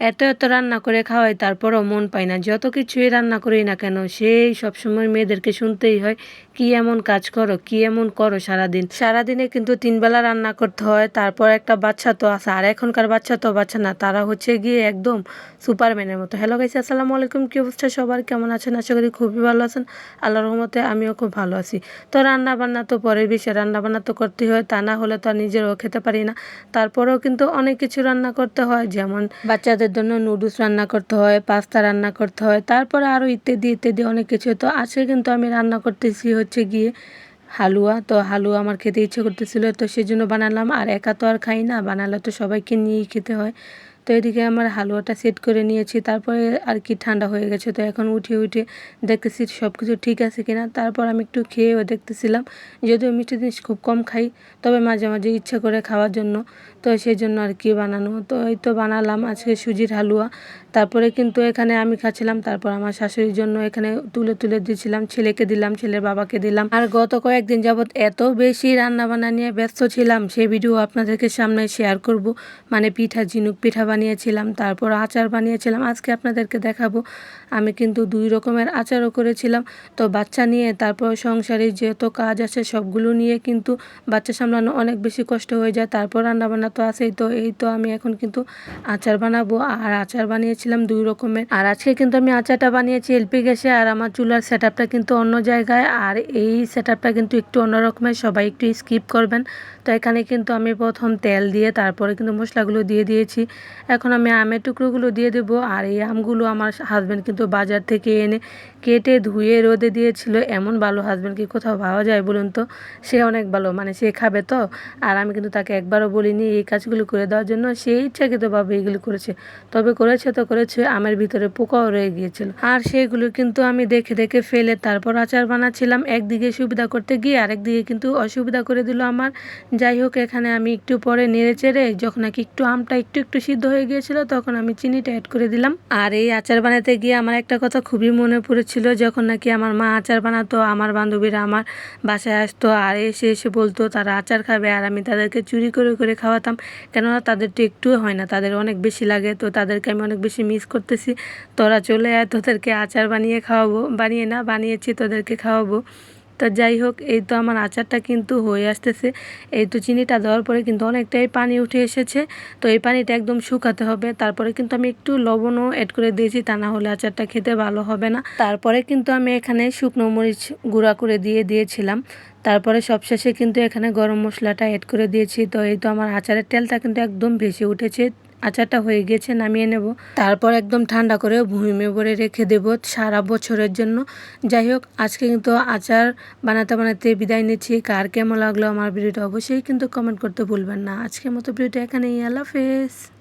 এত এত রান্না করে খাওয়াই তারপরও মন পাই না। যত কিছুই রান্না করি না কেন সেই সবসময় মেয়েদেরকে শুনতেই হয়, কি এমন কাজ করো, কি এমন করো সারাদিন। সারাদিনে কিন্তু 3 বেলা রান্না করতে হয়। তারপর একটা বাচ্চা তো আছে, আর এখনকার বাচ্চা তো বাচ্চা না, তারা হচ্ছে গিয়ে একদম সুপারম্যানের মতো। হ্যালো গাইস, আসসালামু আলাইকুম। কি অবস্থা সবার, কেমন আছেন? আশা করি খুবই ভালো আছেন। আল্লাহর রহমতে আমিও খুব ভালো আছি। তো রান্না বান্না তো পরের বিষয়, রান্না বান্না তো করতেই হয়, তা না হলে তো আর নিজেরও খেতে পারি না। তারপরেও কিন্তু অনেক কিছু রান্না করতে হয়, যেমন বাচ্চাদের জন্য নুডলস রান্না করতে হয়, পাস্তা রান্না করতে হয়, তারপরে আরও ইত্যাদি ইত্যাদি অনেক কিছু। তো আজকে কিন্তু আমি রান্না করতেছি হচ্ছে গিয়ে হালুয়া। তো হালুয়া আমার খেতে ইচ্ছে করতেছিল, তো সেজন্য বানালাম। আর একা তো আর খাই না, বানালে তো সবাইকে নিয়েই খেতে হয়। তো এদিকে আমার হালুয়াটা সেট করে নিয়েছি, তারপরে আর কি ঠান্ডা হয়ে গেছে। তো এখন উঠে উঠে দেখতেছি সব কিছু ঠিক আছে কিনা। তারপর আমি একটু খেয়েও দেখতেছিলাম, যদিও মিষ্টি জিনিস খুব কম খাই, তবে মাঝে মাঝে ইচ্ছে করে খাওয়ার জন্য। তো সেই জন্য আর কি বানানো। তো এই তো বানালাম আজকে সুজির হালুয়া। তারপরে কিন্তু এখানে আমি খাচ্ছিলাম, তারপর আমার শাশুড়ির জন্য এখানে তুলে তুলে দিয়েছিলাম, ছেলেকে দিলাম, ছেলের বাবাকে দিলাম। আর গত কয়েকদিন যাবৎ এত বেশি রান্না বান্না নিয়ে ব্যস্ত ছিলাম, সেই ভিডিও আপনাদেরকে সামনে শেয়ার করব। মানে পিঠা, ঝিনুক পিঠা বানিয়েছিলাম, তারপর আচার বানিয়েছিলাম, আজকে আপনাদেরকে দেখাবো। আমি কিন্তু 2 রকমের আচারও করেছিলাম। তো বাচ্চা নিয়ে তারপর সংসারে যত কাজ আছে সবগুলো নিয়ে কিন্তু বাচ্চা সামলানো অনেক বেশি কষ্ট হয়ে যায়। তারপর রান্নাবান্না তো আছেই। তো এই তো আমি এখন কিন্তু আচার বানাবো, আর আচার বানিয়েছিলাম 2 রকমের। আর আজকে কিন্তু আমি আচারটা বানিয়েছি এলপি গ্যাসে, আর আমার চুলার সেট আপটা কিন্তু অন্য জায়গায়। আর এই সেট আপটা কিন্তু একটু অন্য রকমের, সবাই একটু স্কিপ করবেন। তো এখানে কিন্তু আমি প্রথম তেল দিয়ে তারপরে কিন্তু মশলাগুলো দিয়ে দিয়েছি। এখন আমি আমের টুকরোগুলো দিয়ে দেবো। আর এই আমগুলো আমার হাজব্যান্ড কিন্তু বাজার থেকে এনে কেটে ধুয়ে রোদে দিয়েছিল। এমন ভালো হাজব্যান্ড কি কোথাও পাওয়া যায় বলুন তো? সে অনেক ভালো, মানে সে খাবে তো। আর আমি কিন্তু তাকে একবারও বলিনি এই কাজগুলো করে দেওয়ার জন্য, সে ইচ্ছাকৃতভাবে এগুলো করেছে। তবে করেছে তো করেছে, আমের ভিতরে পোকাও রয়ে গিয়েছিল। আর সেগুলো কিন্তু আমি দেখে দেখে ফেলে তারপর আচার বানাচ্ছিলাম। একদিকে সুবিধা করতে গিয়ে আরেকদিকে কিন্তু অসুবিধা করে দিল আমার। যাই হোক, এখানে আমি একটু পরে নেড়ে চেড়ে যখন নাকি একটু আমটা একটু একটু সিদ্ধ হয়ে গিয়েছিল, তখন আমি চিনিটা অ্যাড করে দিলাম। আর এই আচার বানাতে গিয়ে আমার একটা কথা খুবই মনে পড়েছিল, যখন নাকি আমার মা আচার বানাতো, আমার বান্ধবীরা আমার বাসায় আসতো, আর এসে এসে বলতো তারা আচার খাবে, আর আমি তাদেরকে চুরি করে করে খাওয়াতাম। কেননা তাদের তো একটুও হয় না, তাদের অনেক বেশি লাগে। তো তাদেরকে আমি অনেক বেশি মিস করতেছি। তোরা চলে আয়, তোদেরকে আচার বানিয়ে খাওয়াবো, বানিয়ে না বানিয়েছি তোদেরকে খাওয়াবো। তো যাই হোক, এই তো আমার আচারটা কিন্তু হয়ে আসতেছে। এই তো চিনিটা দেওয়ার পরে কিন্তু অনেকটাই পানি উঠে এসেছে। তো এই পানিটা একদম শুকাতে হবে। তারপরে কিন্তু আমি একটু লবণও অ্যাড করে দিয়েছি, তা না হলে আচারটা খেতে ভালো হবে না। তারপরে কিন্তু আমি এখানে শুকনো মরিচ গুঁড়া করে দিয়েছিলাম। তারপরে সবশেষে কিন্তু এখানে গরম মশলাটা অ্যাড করে দিয়েছি। তো এই তো আমার আচারের তেলটা কিন্তু একদম ভেসে উঠেছে। আচারটা হয়ে গিয়েছে, নামিয়ে নেব। তারপর একদম ঠান্ডা করে ভুঁইমে ভরে রেখে দেব সারা বছরের জন্য। যাই হোক, আজকে কিন্তু আচার বানাতে বানাতে বিদায় নিচ্ছি। কার কেমন লাগলো আমার ভিডিওটা অবশ্যই কিন্তু কমেন্ট করতে ভুলবেন না। আজকের মতো ভিডিওটা এখানেই, আল্লাহ হাফেজ।